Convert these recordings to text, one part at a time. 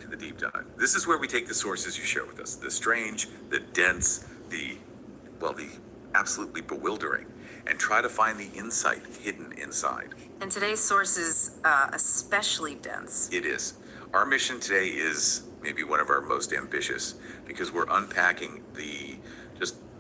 to the deep dive. This is where we take the sources you share with us, the strange, the dense, the absolutely bewildering, and try to find the insight hidden inside. And today's source is especially dense. It is. Our mission today is maybe one of our most ambitious, because we're unpacking the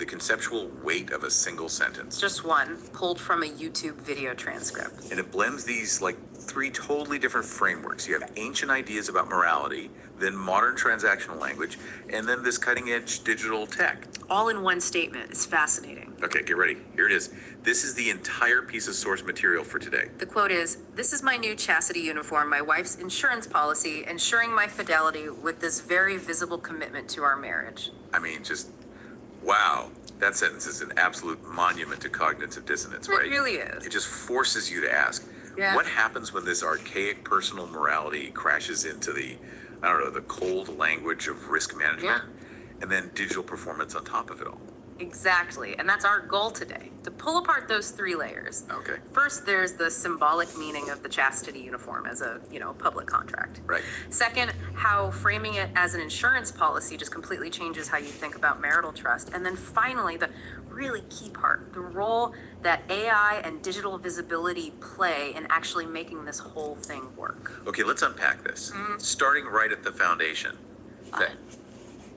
conceptual weight of a single sentence. Just one, pulled from a YouTube video transcript. And it blends these like three totally different frameworks. You have ancient ideas about morality, then modern transactional language, and then this cutting-edge digital tech. All in one statement. It's fascinating. Okay, get ready. Here it is. This is the entire piece of source material for today. The quote is, "This is my new chastity uniform, my wife's insurance policy, ensuring my fidelity with this very visible commitment to our marriage." I mean, just, wow. That sentence is an absolute monument to cognitive dissonance, right? It really is. It just forces you to ask, what happens when this archaic personal morality crashes into the cold language of risk management, and then digital performance on top of it all? Exactly. And that's our goal today, to pull apart those three layers. Okay. First, there's the symbolic meaning of the chastity uniform as a, public contract. Right. Second, how framing it as an insurance policy just completely changes how you think about marital trust. And then finally, the really key part, the role that AI and digital visibility play in actually making this whole thing work. Okay, let's unpack this. Starting right at the foundation.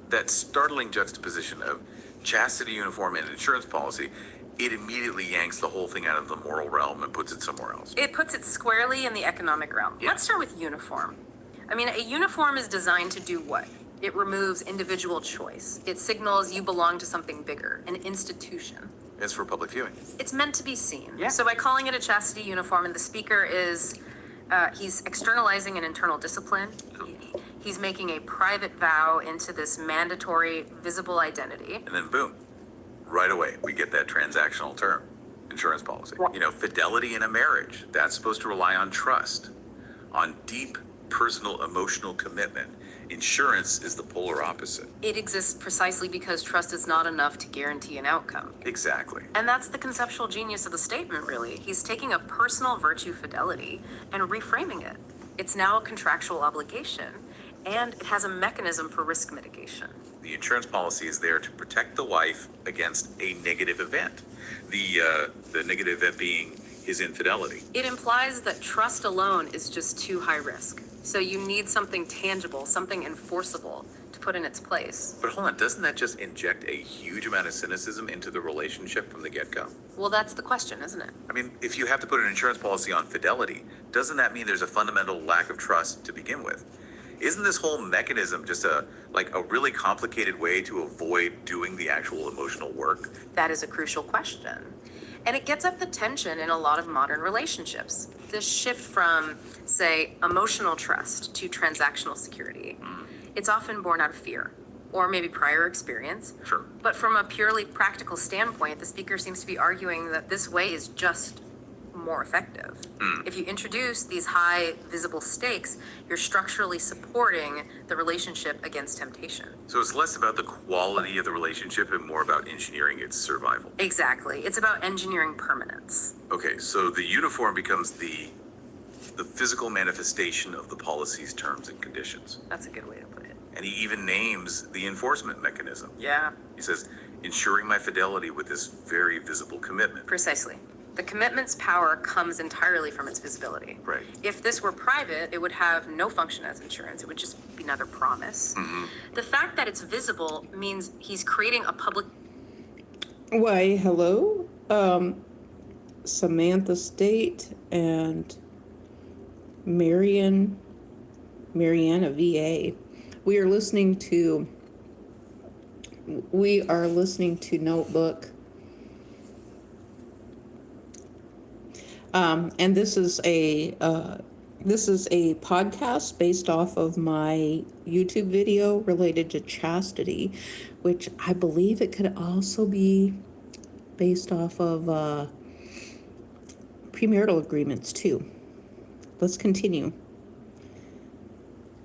That startling juxtaposition of chastity uniform and insurance policy, it immediately yanks the whole thing out of the moral realm and puts it somewhere else. It puts it squarely in the economic realm. Yeah. Let's start with uniform. I mean, a uniform is designed to do what? It removes individual choice. It signals you belong to something bigger, an institution. It's for public viewing. It's meant to be seen. Yeah. So by calling it a chastity uniform, and the speaker is, he's externalizing an internal discipline. He's making a private vow into this mandatory, visible identity. And then boom, right away, we get that transactional term, insurance policy. Fidelity in a marriage, that's supposed to rely on trust, on deep personal emotional commitment. Insurance is the polar opposite. It exists precisely because trust is not enough to guarantee an outcome. Exactly. And that's the conceptual genius of the statement, really. He's taking a personal virtue, fidelity, and reframing it. It's now a contractual obligation, and it has a mechanism for risk mitigation. The insurance policy is there to protect the wife against a negative event. The negative event being his infidelity. It implies that trust alone is just too high risk. So you need something tangible, something enforceable to put in its place. But hold on, doesn't that just inject a huge amount of cynicism into the relationship from the get-go? Well, that's the question, isn't it? I mean, if you have to put an insurance policy on fidelity, doesn't that mean there's a fundamental lack of trust to begin with? Isn't this whole mechanism just a really complicated way to avoid doing the actual emotional work? That is a crucial question. And it gets at the tension in a lot of modern relationships. This shift from, say, emotional trust to transactional security. It's often born out of fear, or maybe prior experience. Sure. But from a purely practical standpoint, the speaker seems to be arguing that this way is just more effective. If you introduce these high visible stakes, you're structurally supporting the relationship against temptation. So it's less about the quality of the relationship and more about engineering its survival. Exactly. It's about engineering permanence. Okay, so the uniform becomes the physical manifestation of the policy's terms and conditions. That's a good way to put it. And he even names the enforcement mechanism. Yeah. He says, ensuring my fidelity with this very visible commitment. Precisely. The commitment's power comes entirely from its visibility. Right. If this were private, it would have no function as insurance. It would just be another promise. The fact that it's visible means he's creating a public... Why, hello? Samantha State and Mariana VA. We are listening to Notebook. And this is a podcast based off of my YouTube video related to chastity, which I believe it could also be based off of premarital agreements too. Let's continue.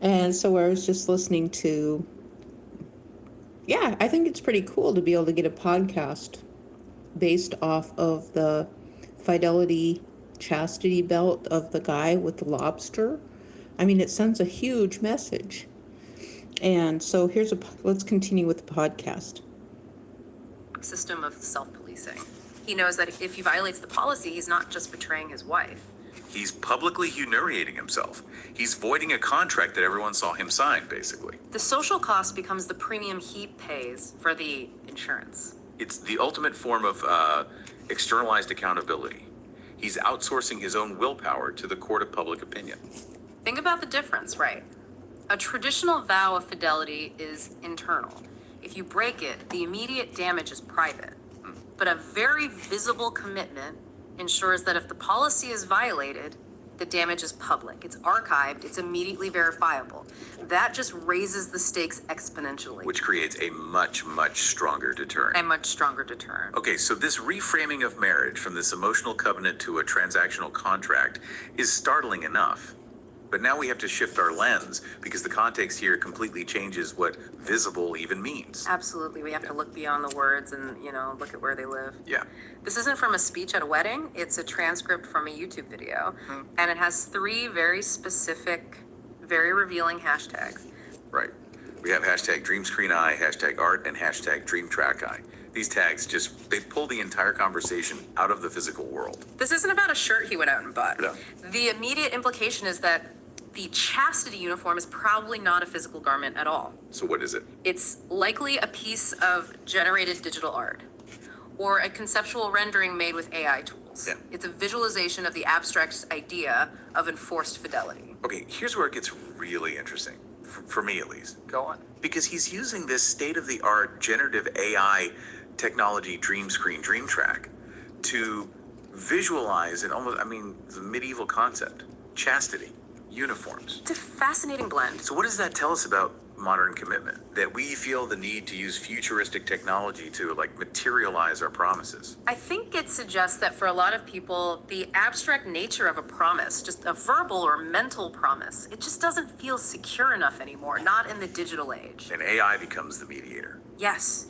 And so I was just listening to, I think it's pretty cool to be able to get a podcast based off of the fidelity chastity belt of the guy with the lobster. I mean, it sends a huge message. And so let's continue with the podcast. System of self-policing. He knows that if he violates the policy, he's not just betraying his wife. He's publicly humiliating himself. He's voiding a contract that everyone saw him sign, basically. The social cost becomes the premium he pays for the insurance. It's the ultimate form of externalized accountability. He's outsourcing his own willpower to the court of public opinion. Think about the difference, right? A traditional vow of fidelity is internal. If you break it, the immediate damage is private. But a very visible commitment ensures that if the policy is violated, the damage is public. It's archived, it's immediately verifiable. That just raises the stakes exponentially. Which creates a much, much stronger deterrent. A much stronger deterrent. Okay, so this reframing of marriage from this emotional covenant to a transactional contract is startling enough. But now we have to shift our lens because the context here completely changes what visible even means. Absolutely. We have to look beyond the words and, look at where they live. Yeah. This isn't from a speech at a wedding. It's a transcript from a YouTube video. And it has 3 very specific, very revealing hashtags. Right. We have hashtag DreamScreenEye, hashtag art, and hashtag DreamTrackEye. These tags they pull the entire conversation out of the physical world. This isn't about a shirt he went out and bought. No. The immediate implication is that the chastity uniform is probably not a physical garment at all. So what is it? It's likely a piece of generated digital art or a conceptual rendering made with AI tools. Yeah. It's a visualization of the abstract idea of enforced fidelity. Okay, here's where it gets really interesting, for me at least. Go on. Because he's using this state-of-the-art generative AI technology DreamScreen to visualize it's a medieval concept, chastity, uniforms. It's a fascinating blend. So what does that tell us about modern commitment? That we feel the need to use futuristic technology to materialize our promises. I think it suggests that for a lot of people, the abstract nature of a promise, just a verbal or mental promise, it just doesn't feel secure enough anymore, not in the digital age. And AI becomes the mediator. Yes.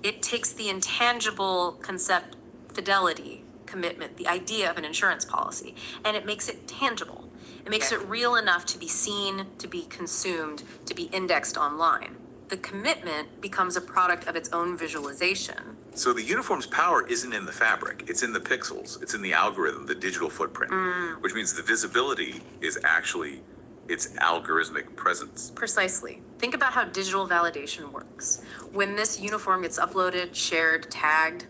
It takes the intangible concept, fidelity, commitment, the idea of an insurance policy, and it makes it tangible. It makes it real enough to be seen, to be consumed, to be indexed online. The commitment becomes a product of its own visualization. So the uniform's power isn't in the fabric, it's in the pixels, it's in the algorithm, the digital footprint, which means the visibility is actually its algorithmic presence. Precisely. Think about how digital validation works. When this uniform gets uploaded, shared, tagged,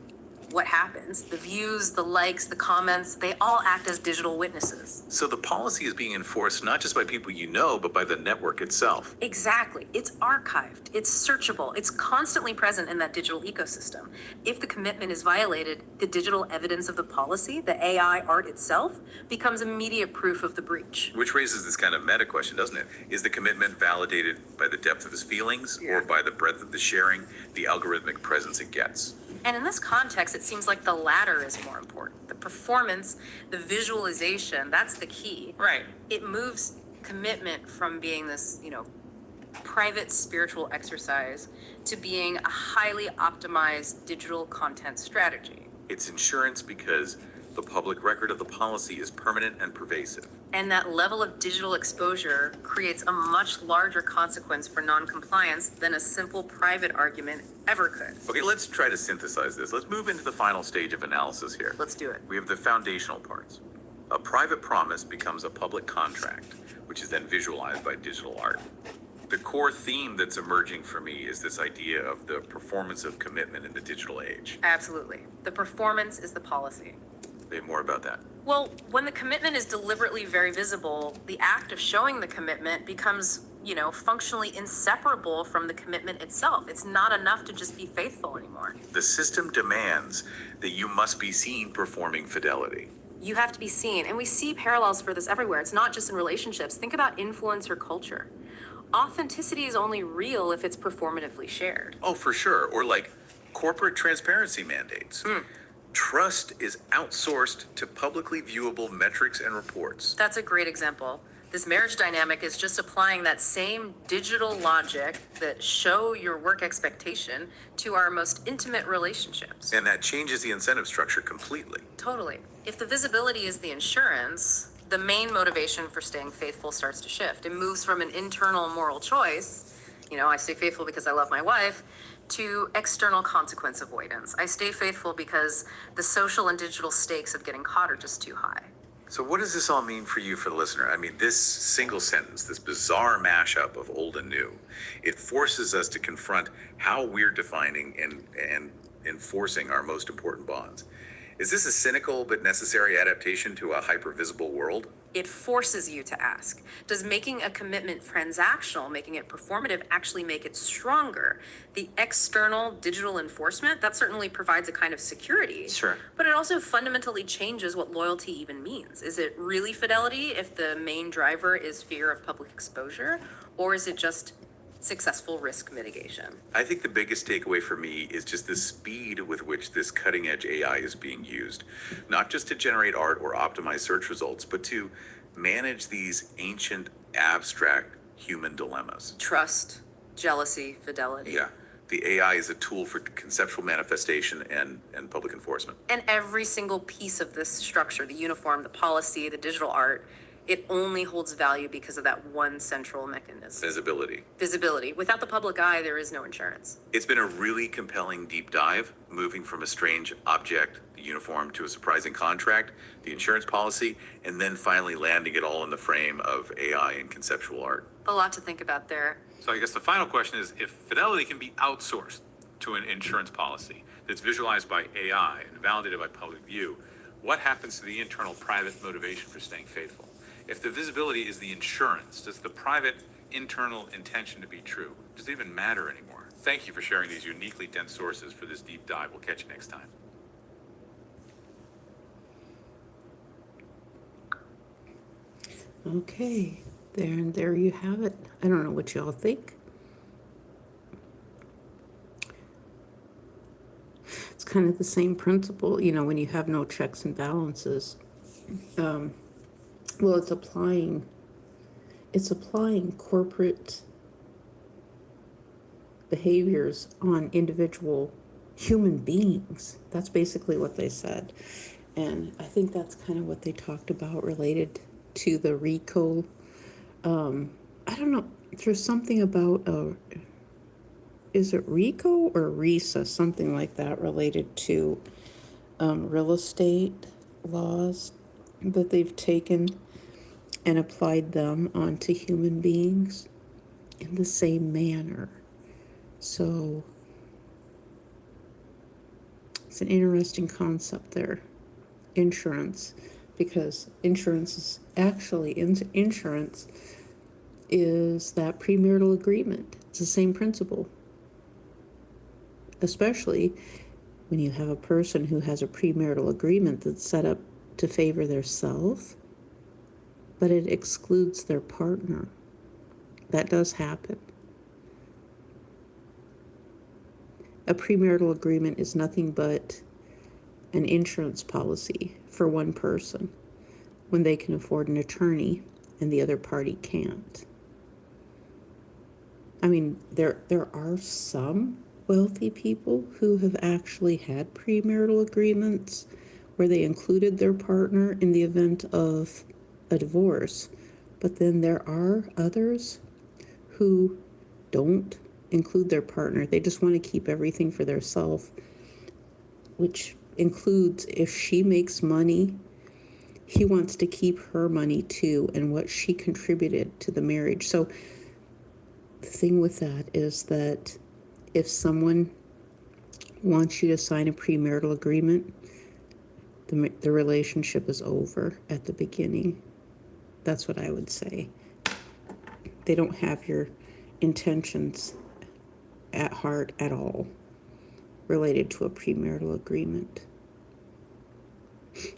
what happens? The views, the likes, the comments, they all act as digital witnesses. So the policy is being enforced not just by people you know, but by the network itself. Exactly. It's archived. It's searchable. It's constantly present in that digital ecosystem. If the commitment is violated, the digital evidence of the policy, the AI art itself, becomes immediate proof of the breach. Which raises this kind of meta question, doesn't it? Is the commitment validated by the depth of his feelings or by the breadth of the sharing, the algorithmic presence it gets? And in this context, it seems like the latter is more important. The performance, the visualization, that's the key. Right. It moves commitment from being this, private spiritual exercise to being a highly optimized digital content strategy. It's insurance because the public record of the policy is permanent and pervasive. And that level of digital exposure creates a much larger consequence for non-compliance than a simple private argument ever could. Okay, let's try to synthesize this. Let's move into the final stage of analysis here. Let's do it. We have the foundational parts. A private promise becomes a public contract, which is then visualized by digital art. The core theme that's emerging for me is this idea of the performance of commitment in the digital age. Absolutely. The performance is the policy. Say more about that. Well, when the commitment is deliberately very visible, the act of showing the commitment becomes, functionally inseparable from the commitment itself. It's not enough to just be faithful anymore. The system demands that you must be seen performing fidelity. You have to be seen. And we see parallels for this everywhere. It's not just in relationships. Think about influencer culture. Authenticity is only real if it's performatively shared. Oh, for sure. Or corporate transparency mandates. Trust is outsourced to publicly viewable metrics and reports. That's a great example. This marriage dynamic is just applying that same digital logic that show your work expectation to our most intimate relationships. And that changes the incentive structure completely. Totally. If the visibility is the insurance, the main motivation for staying faithful starts to shift. It moves from an internal moral choice I stay faithful because I love my wife, to external consequence avoidance. I stay faithful because the social and digital stakes of getting caught are just too high. So what does this all mean for you, for the listener? I mean, this single sentence, this bizarre mashup of old and new, it forces us to confront how we're defining and enforcing our most important bonds. Is this a cynical but necessary adaptation to a hyper-visible world? It forces you to ask, does making a commitment transactional, making it performative, actually make it stronger? The external digital enforcement, that certainly provides a kind of security. Sure. But it also fundamentally changes what loyalty even means. Is it really fidelity if the main driver is fear of public exposure? Or is it just successful risk mitigation? I think the biggest takeaway for me is just the speed with which this cutting edge AI is being used, not just to generate art or optimize search results, but to manage these ancient, abstract human dilemmas. Trust, jealousy, fidelity. Yeah. The AI is a tool for conceptual manifestation and public enforcement. And every single piece of this structure, the uniform, the policy, the digital art, it only holds value because of that one central mechanism. Visibility. Without the public eye, there is no insurance. It's been a really compelling deep dive, moving from a strange object, the uniform, to a surprising contract, the insurance policy, and then finally landing it all in the frame of AI and conceptual art. A lot to think about there. So I guess the final question is, if fidelity can be outsourced to an insurance policy that's visualized by AI and validated by public view, what happens to the internal private motivation for staying faithful? If the visibility is the insurance, does the private internal intention to be true, does it even matter anymore? Thank you for sharing these uniquely dense sources for this deep dive. We'll catch you next time. Okay, there you have it. I don't know what y'all think. It's kind of the same principle, when you have no checks and balances. Well, it's applying corporate behaviors on individual human beings. That's basically what they said. And I think that's kind of what they talked about related to the RICO. I don't know, there's something about, is it RICO or RISA, something like that, related to real estate laws that they've taken and applied them onto human beings in the same manner. So it's an interesting concept there, insurance, because insurance is that premarital agreement. It's the same principle, especially when you have a person who has a premarital agreement that's set up to favor their self, but it excludes their partner. That does happen. A premarital agreement is nothing but an insurance policy for one person when they can afford an attorney and the other party can't. I mean, there are some wealthy people who have actually had premarital agreements where they included their partner in the event of a divorce, but then there are others who don't include their partner. They just want to keep everything for themselves, which includes if she makes money, he wants to keep her money too and what she contributed to the marriage. So the thing with that is that if someone wants you to sign a premarital agreement, the relationship is over at the beginning. That's what I would say. They don't have your intentions at heart at all related to a premarital agreement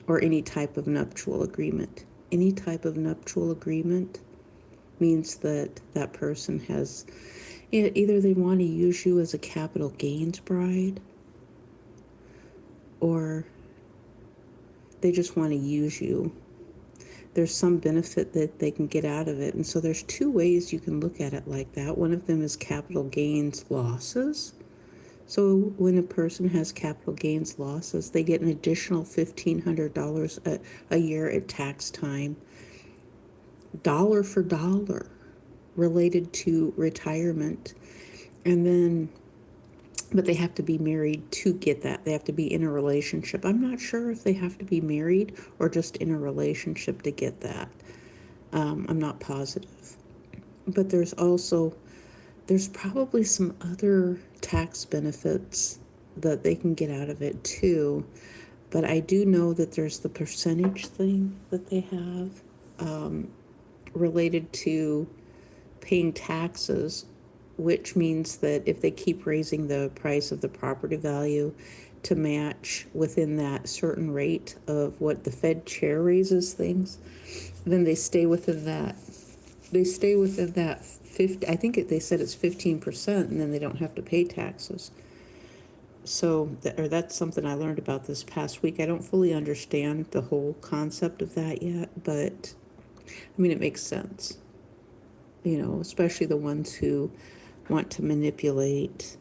or any type of nuptial agreement. Any type of nuptial agreement means that that person has, either they want to use you as a capital gains bride, or they just want to use you. There's some benefit that they can get out of it. And so there's two ways you can look at it like that. One of them is capital gains losses. So when a person has capital gains losses, they get an additional $1,500 a year at tax time, dollar for dollar. related to retirement. And then, but they have to be married to get that. They have to be in a relationship. I'm not sure if they have to be married or just in a relationship to get that. I'm not positive. But there's probably some other tax benefits that they can get out of it too. But I do know that there's the percentage thing that they have related to paying taxes, which means that if they keep raising the price of the property value to match within that certain rate of what the Fed chair raises things, then they stay within that. They stay within that 50. I think they said it's 15%, and then they don't have to pay taxes. So, that's something I learned about this past week. I don't fully understand the whole concept of that yet, but I mean, it makes sense. You know, especially the ones who want to manipulate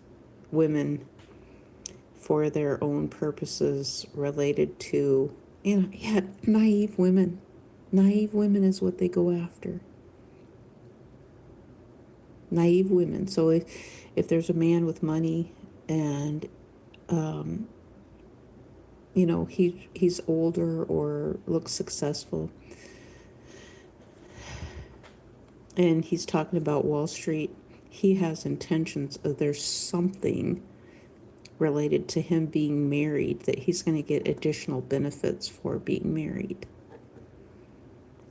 women for their own purposes related to, naive women. Naive women is what they go after. Naive women. So if there's a man with money and he's older or looks successful, and he's talking about Wall Street, he has intentions of there's something related to him being married that he's going to get additional benefits for being married.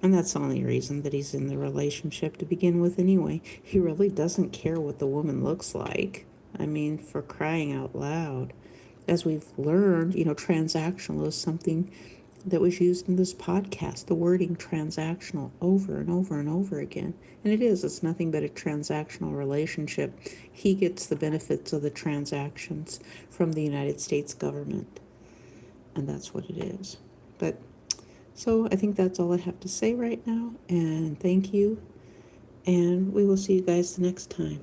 And that's the only reason that he's in the relationship to begin with anyway. He really doesn't care what the woman looks like. I mean, for crying out loud. As we've learned, transactional is something that was used in this podcast, the wording transactional over and over and over again. And it's nothing but a transactional relationship. He gets the benefits of the transactions from the United States government. And that's what it is. So I think that's all I have to say right now. And thank you. And we will see you guys the next time.